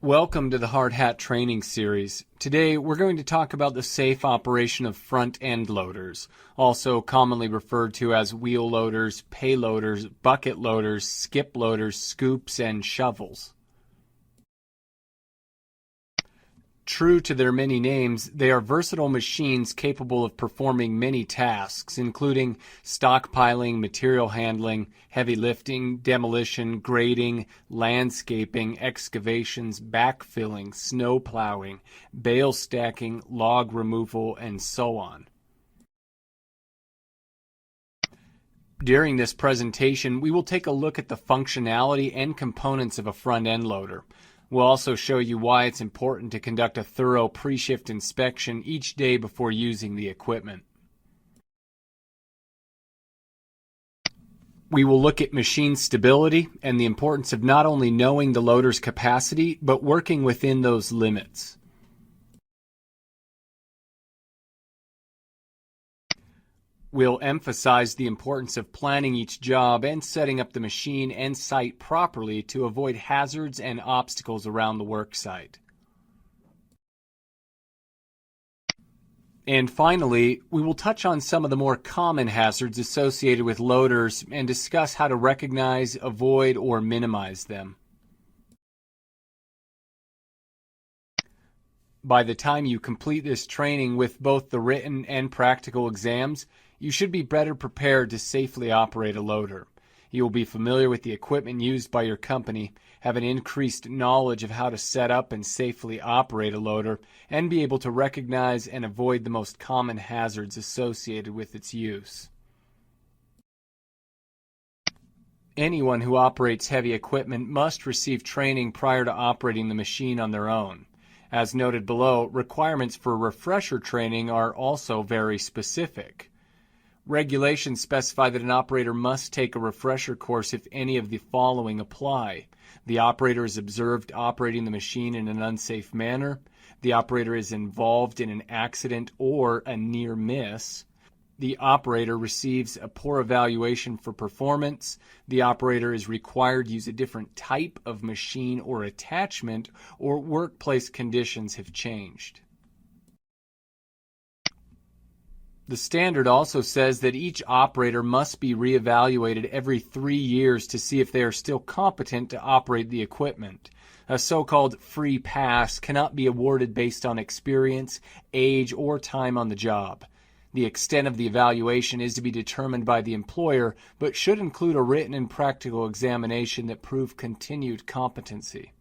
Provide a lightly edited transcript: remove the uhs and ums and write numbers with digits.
Welcome to the Hard Hat Training Series. Today we're going to talk about the safe operation of front-end loaders, also commonly referred to as wheel loaders, pay loaders, bucket loaders, skip loaders, scoops, and shovels. True to their many names, they are versatile machines capable of performing many tasks, including stockpiling, material handling, heavy lifting, demolition, grading, landscaping, excavations, backfilling, snow plowing, bale stacking, log removal, and so on. During this presentation, we will take a look at the functionality and components of a front-end loader. We'll also show you why it's important to conduct a thorough pre-shift inspection each day before using the equipment. We will look at machine stability and the importance of not only knowing the loader's capacity, but working within those limits. We'll emphasize the importance of planning each job and setting up the machine and site properly to avoid hazards and obstacles around the work site. And finally, we will touch on some of the more common hazards associated with loaders and discuss how to recognize, avoid, or minimize them. By the time you complete this training with both the written and practical exams, you should be better prepared to safely operate a loader. You will be familiar with the equipment used by your company, have an increased knowledge of how to set up and safely operate a loader, and be able to recognize and avoid the most common hazards associated with its use. Anyone who operates heavy equipment must receive training prior to operating the machine on their own. As noted below, requirements for refresher training are also very specific. Regulations specify that an operator must take a refresher course if any of the following apply. The operator is observed operating the machine in an unsafe manner. The operator is involved in an accident or a near miss. The operator receives a poor evaluation for performance. The operator is required to use a different type of machine or attachment, or workplace conditions have changed. The standard also says that each operator must be reevaluated every 3 years to see if they are still competent to operate the equipment. A so-called free pass cannot be awarded based on experience, age, or time on the job. The extent of the evaluation is to be determined by the employer, but should include a written and practical examination that prove continued competency.